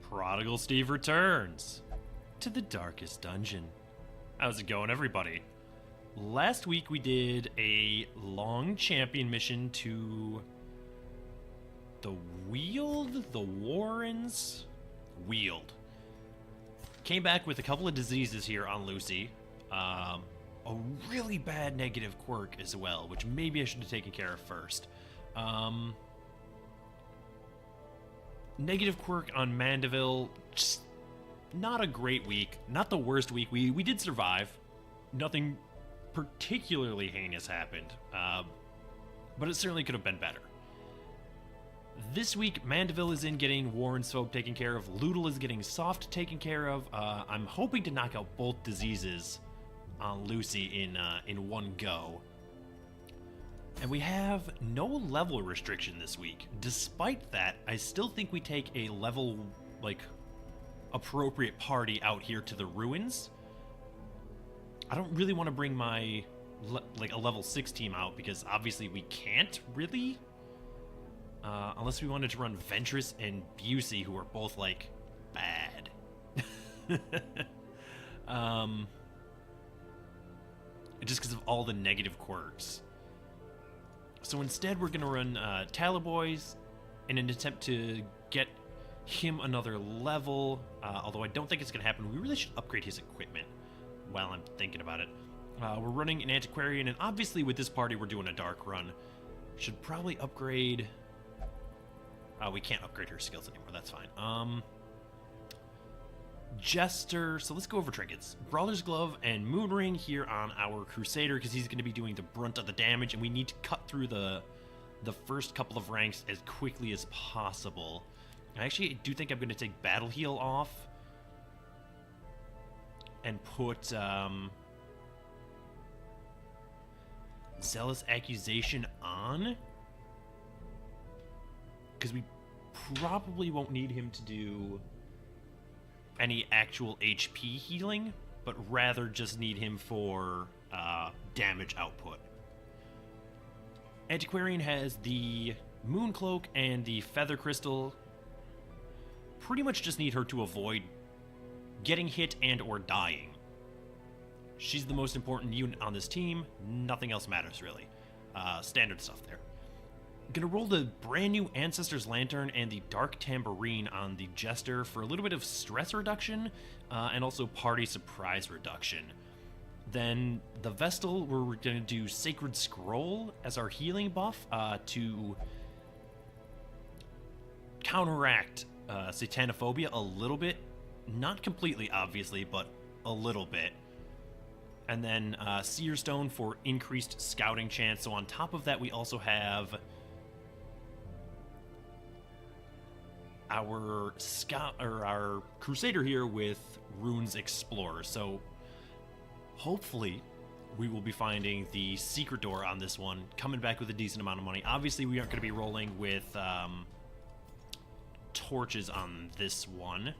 Prodigal Steve returns to the darkest dungeon. How's it going, everybody? Last week we did a long champion mission to the Warrens? Weald. Came back with a couple of diseases here on Lucy. A really bad negative quirk as well, which maybe I should have taken care of first. Negative quirk on Mandeville, just not a great week. Not the worst week. We did survive. Nothing particularly heinous happened, but it certainly could have been better. This week, Mandeville is in getting Warren's folk taken care of. Loodle is getting Soft taken care of. I'm hoping to knock out both diseases on Lucy in one go. And we have no level restriction this week. Despite that, I still think we take a level, appropriate party out here to the ruins. I don't really want to bring my, a level 6 team out, because obviously we can't, really. Unless we wanted to run Ventress and Busey, who are both, bad. Just because of all the negative quirks. So instead, we're going to run Talaboys in an attempt to get him another level. Although I don't think it's going to happen. We really should upgrade his equipment while I'm thinking about it. We're running an Antiquarian, and obviously with this party, we're doing a Dark Run. Should probably upgrade... we can't upgrade her skills anymore. That's fine. Jester. So let's go over trinkets. Brawler's Glove and Moonring here on our Crusader, because he's going to be doing the brunt of the damage, and we need to cut through the first couple of ranks as quickly as possible. I actually do think I'm going to take Battle Heal off and put Zealous Accusation on, because we probably won't need him to do any actual HP healing, but rather just need him for damage output. Antiquarian has the Moon Cloak and the Feather Crystal. Pretty much just need her to avoid getting hit and or dying. She's the most important unit on this team. Nothing else matters, really. Standard stuff there. Gonna roll the brand new Ancestor's Lantern and the Dark Tambourine on the Jester for a little bit of stress reduction, and also party surprise reduction. Then the Vestal, we're gonna do Sacred Scroll as our healing buff to counteract Satanophobia a little bit. Not completely, obviously, but a little bit. And then Seer Stone for increased scouting chance. So on top of that, we also have our our Crusader here with Runes Explorer. So hopefully we will be finding the secret door on this one, coming back with a decent amount of money. Obviously we aren't going to be rolling with torches on this one.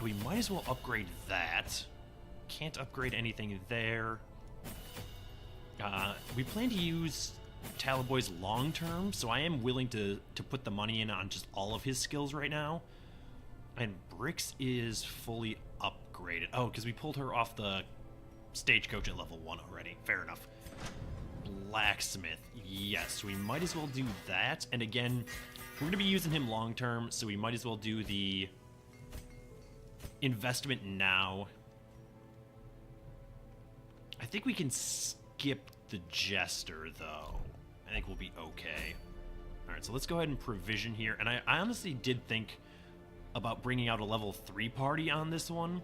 We might as well upgrade that. Can't upgrade anything there. We plan to use Talaboy's long term, so I am willing to put the money in on just all of his skills right now. And Brix is fully upgraded. Oh, because we pulled her off the stagecoach at level 1 already. Fair enough. Blacksmith. Yes, we might as well do that. And again, we're going to be using him long term, so we might as well do the investment now. I think we can skip the Jester, though. I think we'll be okay. Alright, so let's go ahead and provision here. And I honestly did think about bringing out a level 3 party on this one.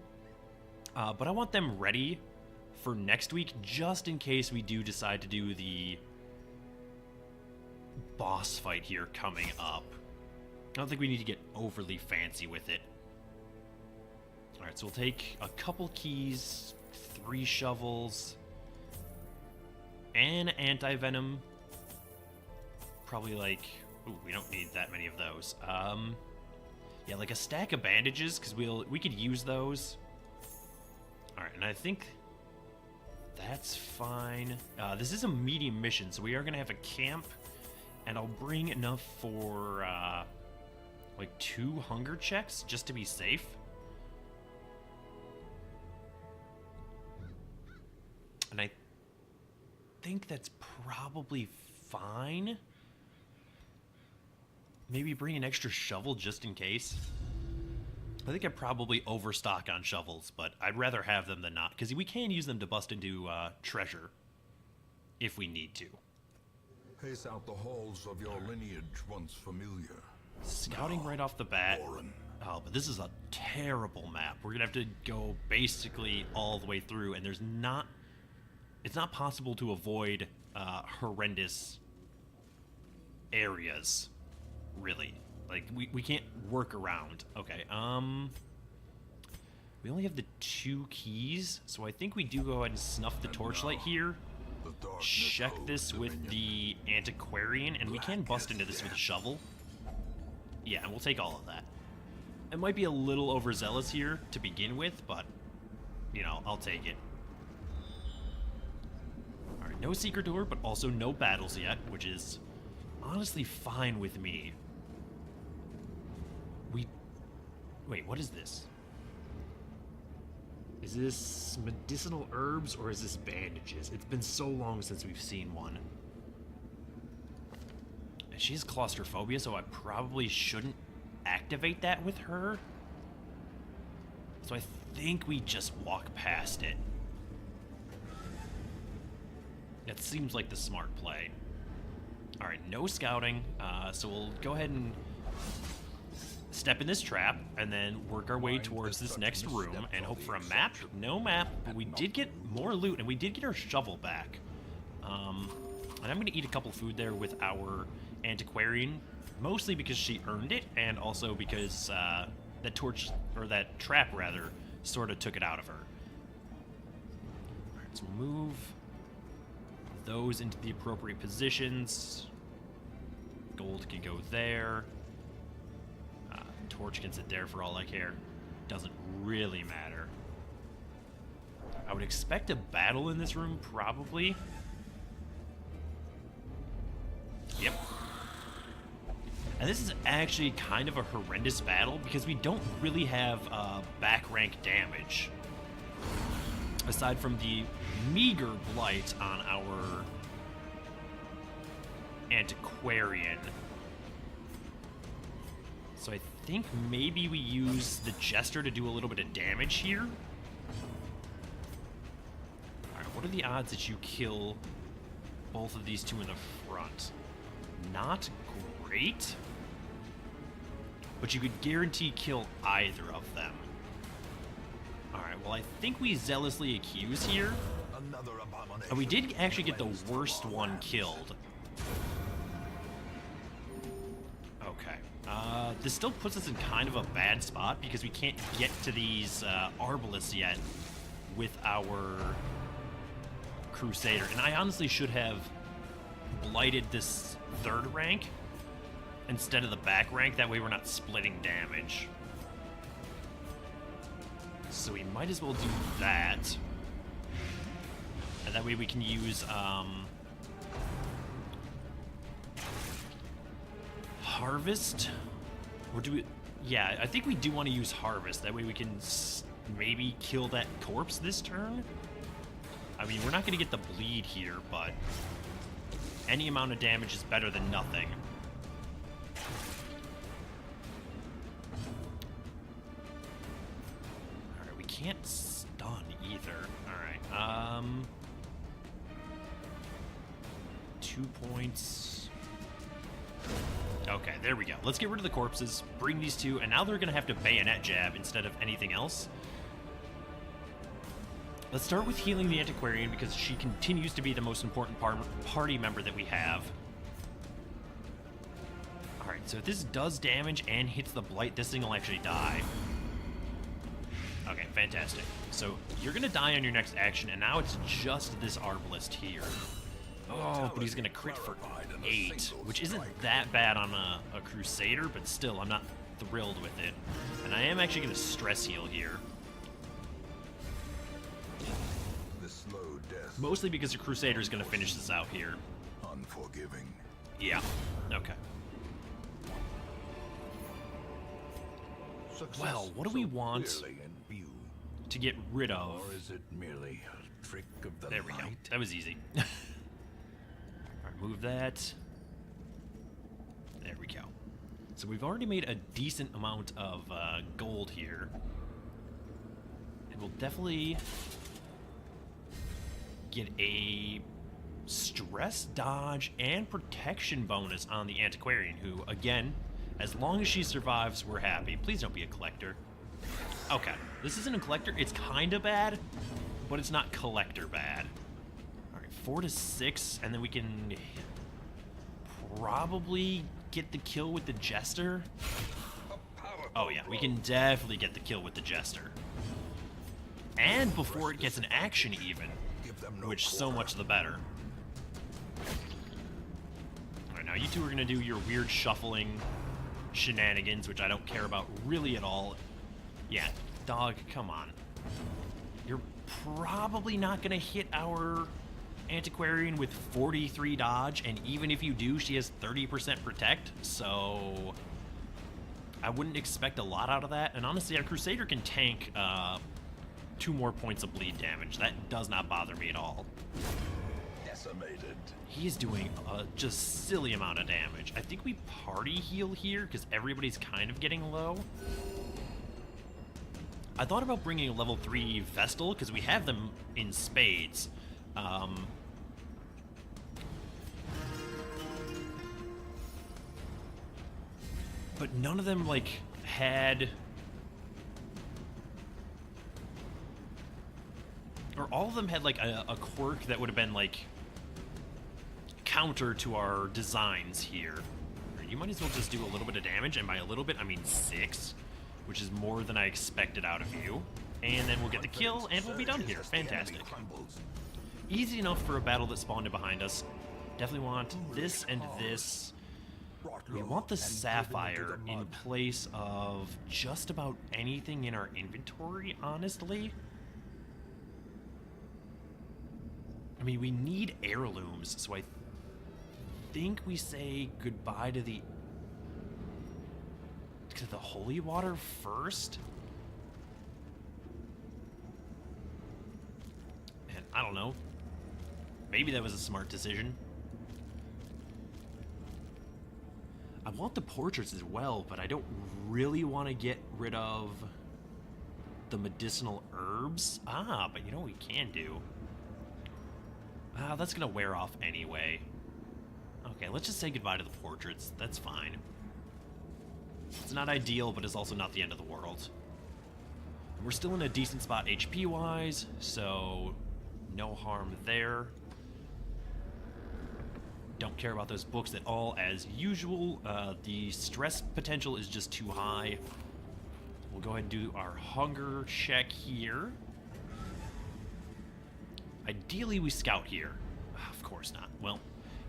But I want them ready for next week, just in case we do decide to do the boss fight here coming up. I don't think we need to get overly fancy with it. Alright, so we'll take a couple keys, 3 shovels, and anti-venom. Probably ooh, we don't need that many of those. Yeah, a stack of bandages, because we could use those. Alright, and I think that's fine. This is a medium mission, so we are going to have a camp, and I'll bring enough for Like 2 hunger checks just to be safe? And I think that's probably fine. Maybe bring an extra shovel just in case. I think I'd probably overstock on shovels, but I'd rather have them than not, because we can use them to bust into treasure if we need to. Pace out the halls of your lineage once familiar. Scouting right off the bat. Oh, but this is a terrible map. We're gonna have to go basically all the way through, and it's not possible to avoid horrendous areas, really. Like, we can't work around. Okay, we only have the 2 keys, so I think we do go ahead and snuff the torchlight here. Check this with the antiquarian, and we can bust into this with a shovel. Yeah, and we'll take all of that. It might be a little overzealous here to begin with, but, you know, I'll take it. Alright, no secret door, but also no battles yet, which is honestly fine with me. Wait, what is this? Is this medicinal herbs or is this bandages? It's been so long since we've seen one. And she has claustrophobia, so I probably shouldn't activate that with her. So I think we just walk past it. That seems like the smart play. Alright, no scouting, so we'll go ahead and step in this trap, and then work our way towards this next room, and hope for a map. No map, but we did get more loot, and we did get our shovel back. And I'm going to eat a couple food there with our antiquarian, mostly because she earned it, and also because that torch, or that trap rather, sort of took it out of her. Alright, so move those into the appropriate positions. Gold can go there. Torch can sit there for all I care. Doesn't really matter. I would expect a battle in this room, probably. Yep. And this is actually kind of a horrendous battle because we don't really have back rank damage. Aside from the meager blight on our antiquarian. So I think maybe we use the Jester to do a little bit of damage here. Alright, what are the odds that you kill both of these 2 in the front? Not great. But you could guarantee kill either of them. Alright, well I think we zealously accuse here. And we did actually get the worst one killed. This still puts us in kind of a bad spot because we can't get to these arbalists yet with our Crusader. And I honestly should have blighted this 3rd rank instead of the back rank. That way we're not splitting damage. So we might as well do that. And that way we can use Harvest. Or do we... Yeah, I think we do want to use Harvest. That way we can maybe kill that corpse this turn. I mean, we're not going to get the bleed here, but any amount of damage is better than nothing. Alright, we can't stun either. Alright, 2 points... Okay, there we go. Let's get rid of the corpses, bring these 2, and now they're going to have to bayonet jab instead of anything else. Let's start with healing the antiquarian because she continues to be the most important party member that we have. Alright, so if this does damage and hits the blight, this thing will actually die. Okay, fantastic. So you're going to die on your next action, and now it's just this arbalist here. Oh, but he's going to crit for 8, which isn't that bad on a Crusader, but still, I'm not thrilled with it. And I am actually going to stress heal here. Mostly because the Crusader is going to finish this out here. Unforgiving. Yeah, okay. Success Well, what do we so want clearly in view? to get rid of? Or is it merely a trick of the There we go. light? That was easy. Alright, move that. There we go. So we've already made a decent amount of gold here. And we'll definitely get a stress, dodge, and protection bonus on the antiquarian, who, again, as long as she survives, we're happy. Please don't be a collector. Okay, this isn't a collector. It's kind of bad, but it's not collector bad. All right, 4 to 6, and then we can probably get the kill with the jester. Oh yeah, we can definitely get the kill with the jester. And before it gets an action even, which so much the better. Alright, now you two are gonna do your weird shuffling shenanigans, which I don't care about really at all. Yeah, dog, come on. You're probably not gonna hit our antiquarian with 43 dodge, and even if you do, she has 30% protect, so I wouldn't expect a lot out of that. And honestly, our crusader can tank 2 more points of bleed damage. That does not bother me at all. Decimated. He is doing a just silly amount of damage. I think we party heal here because everybody's kind of getting low. I thought about bringing a level 3 Vestal because we have them in spades. But none of them, like, had... Or all of them had, like, a quirk that would have been, like, counter to our designs here. You might as well just do a little bit of damage, and by a little bit, I mean 6, which is more than I expected out of you. And then we'll get the kill, and we'll be done here. Fantastic. Easy enough for a battle that spawned in behind us. Definitely want this and this. We want the sapphire in place of just about anything in our inventory, honestly. I mean, we need heirlooms, so I think we say goodbye to the holy water first. And I don't know. Maybe that was a smart decision. I want the portraits as well, but I don't really want to get rid of the medicinal herbs. Ah, but you know what we can do? Ah, that's gonna wear off anyway. Okay, let's just say goodbye to the portraits. That's fine. It's not ideal, but it's also not the end of the world. We're still in a decent spot HP-wise, so no harm there. Don't care about those books at all, as usual. The stress potential is just too high. We'll go ahead and do our hunger check here. Ideally, we scout here. Of course not. Well,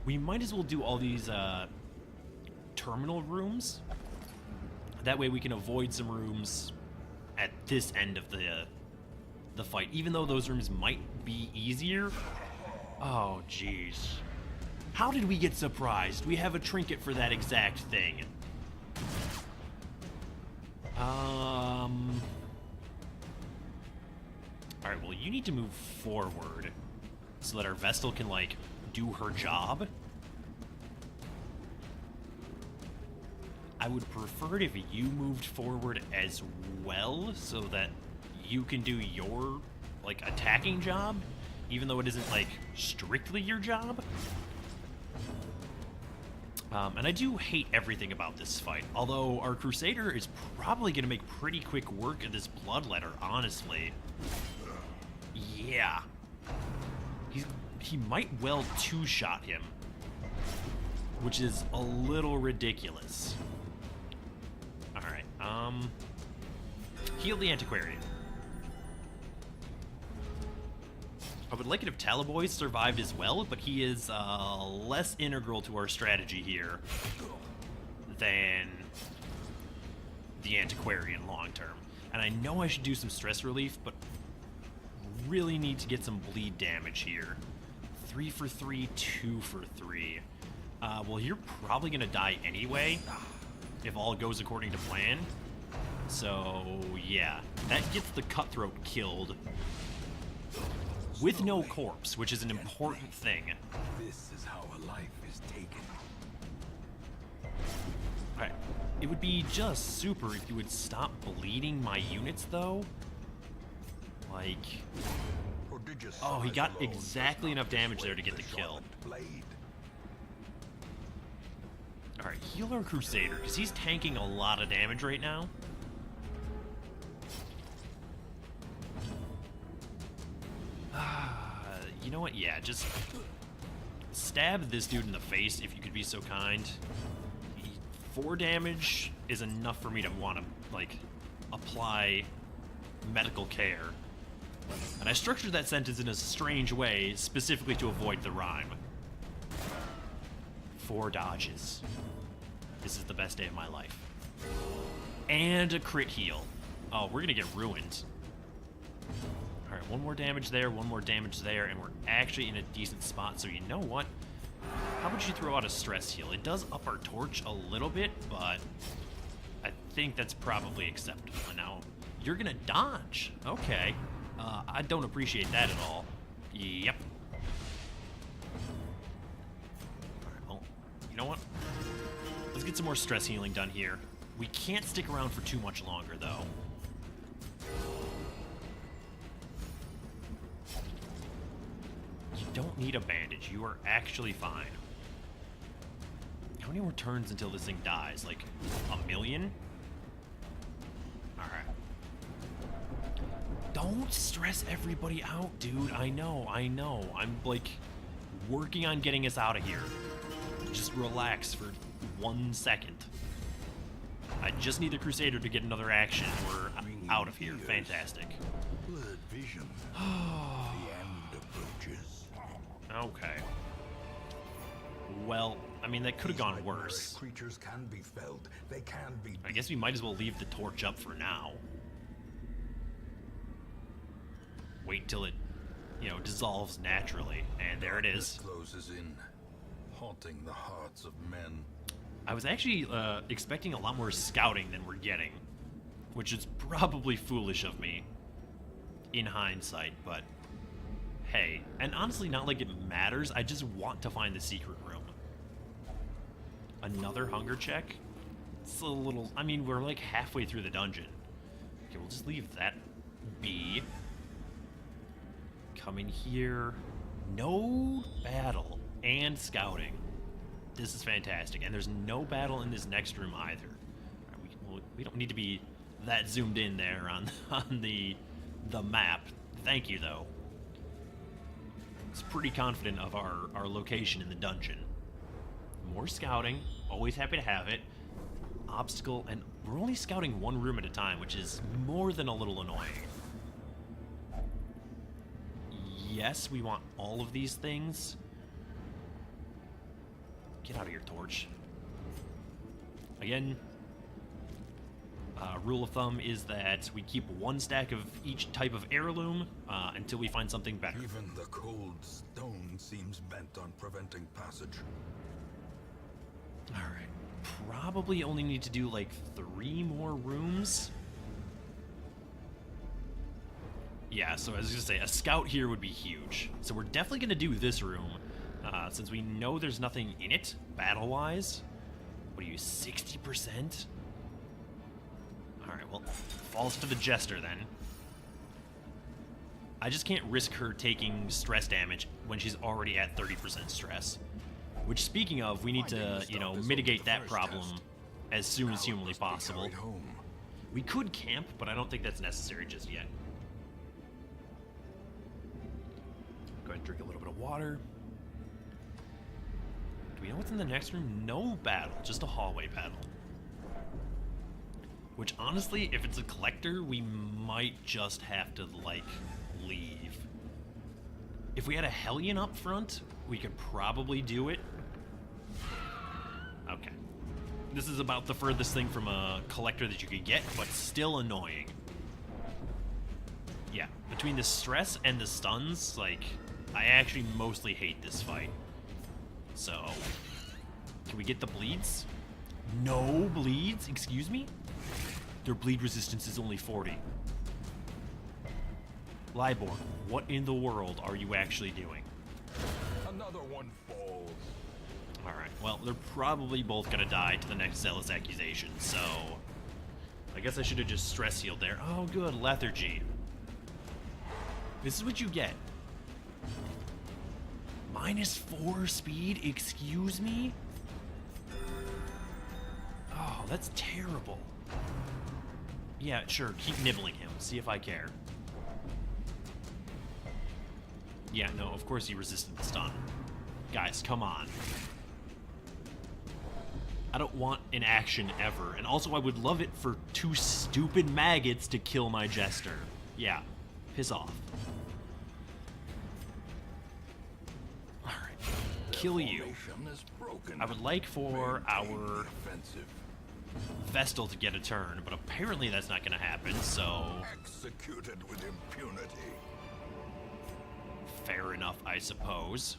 we might as well do all these terminal rooms. That way we can avoid some rooms at this end of the fight, even though those rooms might be easier. Oh, jeez. How did we get surprised? We have a trinket for that exact thing. Alright, well, you need to move forward so that our Vestal can, like, do her job. I would prefer it if you moved forward as well so that you can do your, like, attacking job, even though it isn't, like, strictly your job. And I do hate everything about this fight, although our Crusader is probably going to make pretty quick work of this Bloodletter, honestly. Yeah. He might well two-shot him, which is a little ridiculous. Alright, heal the Antiquarian. I would like it if Talaboy survived as well, but he is less integral to our strategy here than the Antiquarian long-term. And I know I should do some stress relief, but really need to get some bleed damage here. 3 for 3, 2 for 3. Well, you're probably going to die anyway, if all goes according to plan. So, yeah. That gets the cutthroat killed. With no corpse, which is an important thing. This is how a life is taken. Alright. It would be just super if you would stop bleeding my units, though. Like... Oh, he got exactly enough damage there to get the kill. Alright, heal our Crusader, because he's tanking a lot of damage right now. You know what? Yeah, just stab this dude in the face if you could be so kind. 4 damage is enough for me to want to, like, apply medical care. And I structured that sentence in a strange way, specifically to avoid the rhyme. 4 dodges. This is the best day of my life. And a crit heal. Oh, we're gonna get ruined. Alright, 1 more damage there, 1 more damage there, and we're actually in a decent spot, so you know what? How about you throw out a stress heal? It does up our torch a little bit, but I think that's probably acceptable. And now, you're gonna dodge. Okay. I don't appreciate that at all. Yep. Alright, well, you know what? Let's get some more stress healing done here. We can't stick around for too much longer, though. You don't need a bandage. You are actually fine. How many more turns until this thing dies? Like, 1,000,000? Alright. Don't stress everybody out, dude. I know. I'm, like, working on getting us out of here. Just relax for 1 second. I just need the Crusader to get another action. We're out of here. Fantastic. Blurred vision. The end approaches. Okay. Well, I mean, that could have gone worse. Creatures can be felled. They can be. I guess we might as well leave the torch up for now. Wait till it, you know, dissolves naturally. And there it is. Closes in, haunting the hearts of men. I was actually expecting a lot more scouting than we're getting, which is probably foolish of me in hindsight, but hey. And honestly, not like it matters. I just want to find the secret room. Another hunger check? It's a little... I mean, we're like halfway through the dungeon. Okay, we'll just leave that be. Come in here. No battle and scouting. This is fantastic. And there's no battle in this next room either. We don't need to be that zoomed in there on the map. Thank you, though. It's pretty confident of our location in the dungeon. More scouting. Always happy to have it. Obstacle, and we're only scouting 1 room at a time, which is more than a little annoying. Yes, we want all of these things. Get out of here, torch. Again, rule of thumb is that we keep 1 stack of each type of heirloom until we find something better. Even the cold stone seems bent on preventing passage. Alright. Probably only need to do like 3 more rooms. Yeah, so I was gonna say, a scout here would be huge. So we're definitely gonna do this room. Since we know there's nothing in it, battle-wise. What are you, 60%? Alright, well, falls to the Jester then. I just can't risk her taking stress damage when she's already at 30% stress. Which, speaking of, we need to, you know, mitigate that problem as soon as humanly possible. We could camp, but I don't think that's necessary just yet. Go ahead and drink a little bit of water. Do we know what's in the next room? No battle, just a hallway battle. Which, honestly, if it's a collector, we might just have to, like, leave. If we had a Hellion up front, we could probably do it. Okay. This is about the furthest thing from a collector that you could get, but still annoying. Yeah, between the stress and the stuns, like, I actually mostly hate this fight. So, can we get the bleeds? No bleeds? Excuse me? Their bleed resistance is only 40. Liborn, what in the world are you actually doing? Another one falls. Alright, well, they're probably both gonna die to the next zealous accusation, so... I guess I should have just stress healed there. Oh, good, lethargy. This is what you get. -4 speed? Excuse me? Oh, that's terrible. Yeah, sure, keep nibbling him. See if I care. Yeah, no, of course he resisted the stun. Guys, come on. I don't want an action ever. And also, I would love it for 2 stupid maggots to kill my jester. Yeah, piss off. Alright, kill you. I would like for our Vestal to get a turn, but apparently that's not going to happen, so... Executed with impunity. Fair enough, I suppose.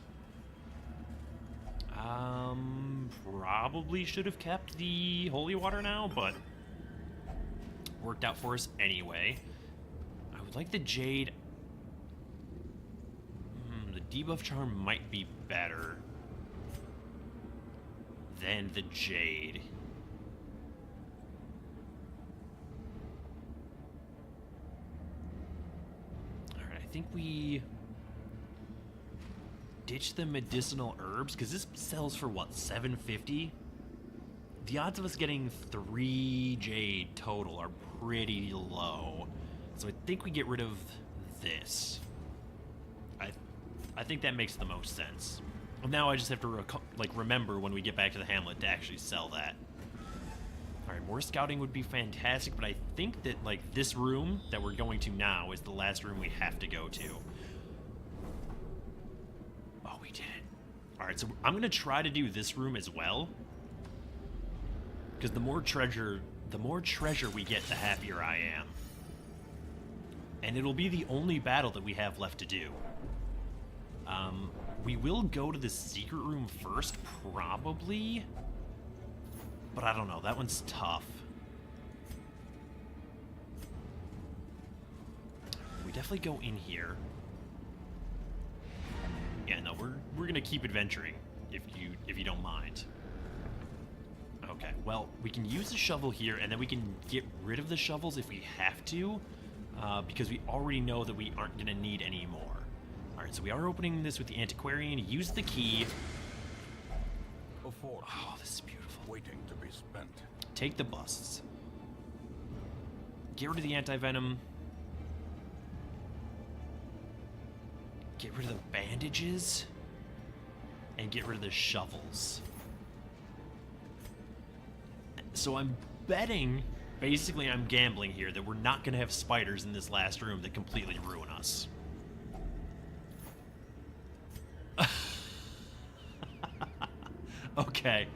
Probably should have kept the holy water now, but worked out for us anyway. I would like the jade. The debuff charm might be better than the jade. Alright, I think we ditch the medicinal herbs, because this sells for what, 750? The odds of us getting 3 jade total are pretty low, so I think we get rid of this. I think that makes the most sense. Now I just have to remember when we get back to the hamlet to actually sell that. Alright, more scouting would be fantastic, but I think that this room that we're going to now is the last room we have to go to. We did it. Alright, so I'm going to try to do this room as well. Because the more treasure we get, the happier I am. And it'll be the only battle that we have left to do. We will go to the secret room first, probably. But I don't know, that one's tough. We definitely go in here. Yeah, no, we're gonna keep adventuring, if you don't mind. Okay, well, we can use the shovel here, and then we can get rid of the shovels if we have to, because we already know that we aren't gonna need any more. Alright, so we are opening this with the antiquarian. Use the key. Oh, this is beautiful. Waiting to be spent. Take the busts. Get rid of the anti-venom. Get rid of the bandages. And get rid of the shovels. So I'm betting, basically I'm gambling here, that we're not going to have spiders in this last room that completely ruin us. Okay.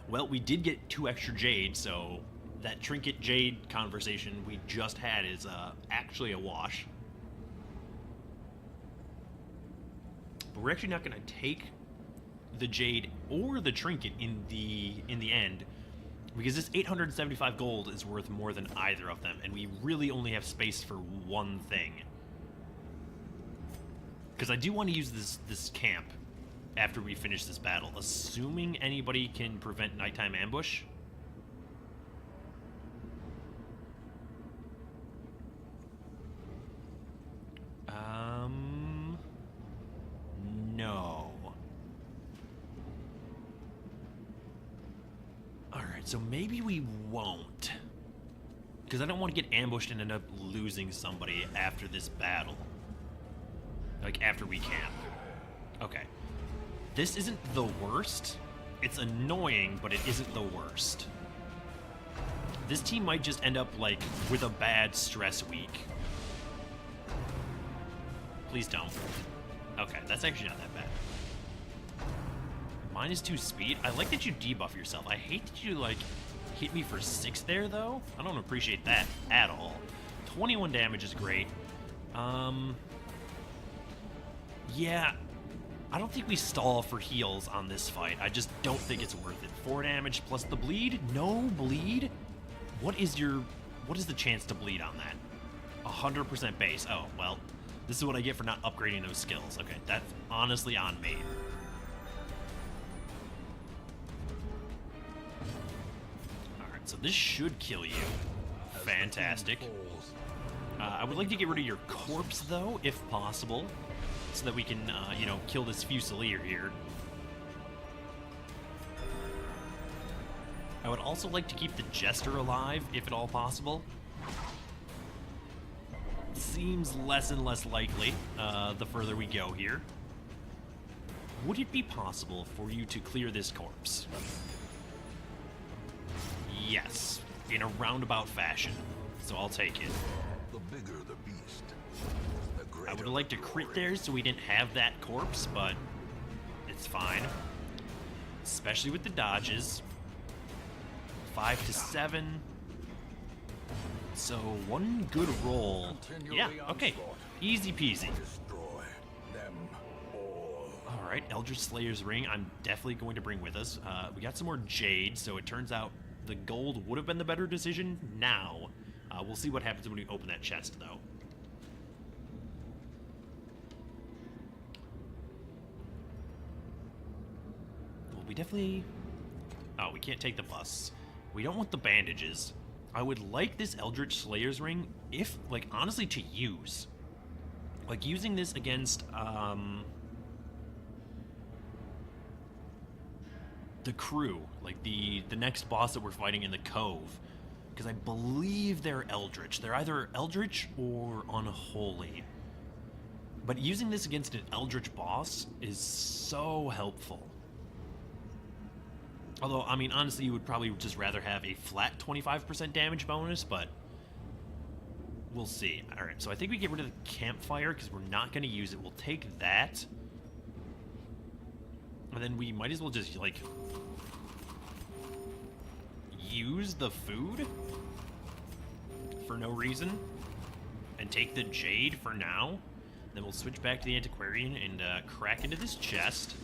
Well, we did get 2 extra jade, so that trinket jade conversation we just had is actually a wash. But we're actually not going to take the jade or the trinket in the end, because this 875 gold is worth more than either of them, and we really only have space for one thing. Because I do want to use this camp after we finish this battle, assuming anybody can prevent nighttime ambush. No. Alright, so maybe we won't. Because I don't want to get ambushed and end up losing somebody after this battle. Like, after we camp. Okay. This isn't the worst. It's annoying, but it isn't the worst. This team might just end up, with a bad stress week. Please don't. Okay, that's actually not that bad. -2 speed? I like that you debuff yourself. I hate that you, hit me for 6 there, though. I don't appreciate that at all. 21 damage is great. Yeah, I don't think we stall for heals on this fight. I just don't think it's worth it. 4 damage plus the bleed? No bleed? What is the chance to bleed on that? 100% base. Oh, well, this is what I get for not upgrading those skills. Okay, that's honestly on me. Alright, so this should kill you. Fantastic. I would like to get rid of your corpse, though, if possible, so that we can, you know, kill this Fusilier here. I would also like to keep the Jester alive, if at all possible. Seems less and less likely, the further we go here. Would it be possible for you to clear this corpse? Yes, in a roundabout fashion, so I'll take it. The bigger the beast, the greater. I would have liked to crit there so we didn't have that corpse, but it's fine. Especially with the dodges. 5 to 7. So one good roll. Yeah, okay. Easy peasy. Destroy them all. Alright, Eldritch Slayer's Ring I'm definitely going to bring with us. We got some more Jade, so it turns out the gold would have been the better decision now. We'll see what happens when we open that chest, though. Well, we definitely... Oh, we can't take the bus. We don't want the bandages. I would like this Eldritch Slayer's Ring, if, like, honestly, to use. Like, using this against, the crew. Like, the next boss that we're fighting in the Cove. Because I believe they're Eldritch. They're either Eldritch or Unholy. But using this against an Eldritch boss is so helpful. Although, I mean, honestly, you would probably just rather have a flat 25% damage bonus, but we'll see. Alright, so I think we get rid of the campfire because we're not going to use it. We'll take that. And then we might as well just, like, use the food for no reason and take the Jade for now. Then we'll switch back to the Antiquarian and crack into this chest.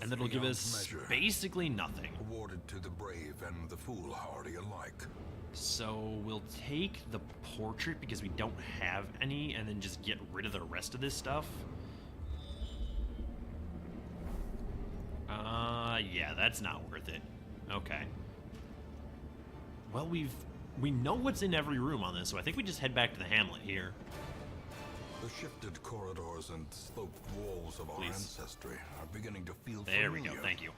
And that'll give us basically nothing. Awarded to the brave and the foolhardy alike. So we'll take the portrait because we don't have any, and then just get rid of the rest of this stuff. Yeah, that's not worth it. Okay. Well, we know what's in every room on this, so I think we just head back to the hamlet here. The shifted corridors and sloped walls of our ancestry are beginning to feel There familiar. we go, thank you.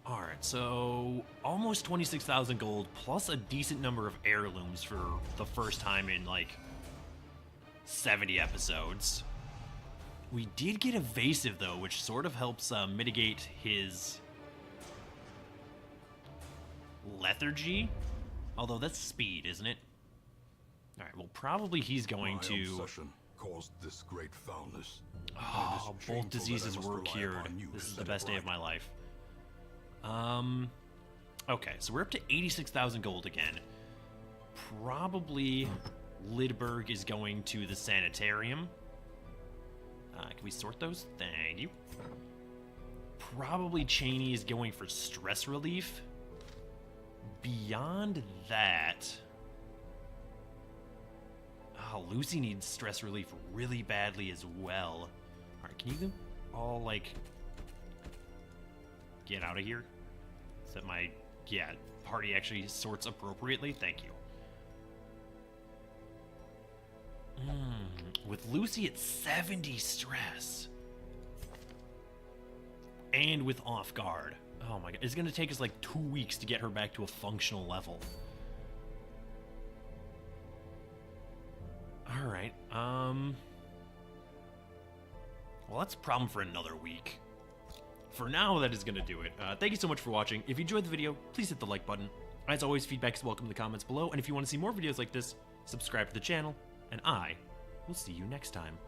Alright, so almost 26,000 gold, plus a decent number of heirlooms for the first time in, like, 70 episodes. We did get evasive, though, which sort of helps mitigate his lethargy. Although that's speed, isn't it? Alright, well, probably he's going to... obsession caused this great foulness. Oh, both diseases were cured. This is the best day of my life. Okay, so we're up to 86,000 gold again. Probably Lidberg is going to the sanitarium. Can we sort those? Thank you. Probably Cheney is going for stress relief. Beyond that... Oh, Lucy needs stress relief really badly as well. Alright, can you all, like... get out of here? So that my, yeah, party actually sorts appropriately? Thank you. With Lucy at 70 stress. And with off guard. Oh my god, it's gonna take us like 2 weeks to get her back to a functional level. Alright, well, that's a problem for another week. For now, that is gonna do it. Thank you so much for watching. If you enjoyed the video, please hit the like button. As always, feedback is welcome in the comments below, and if you want to see more videos like this, subscribe to the channel, and I will see you next time.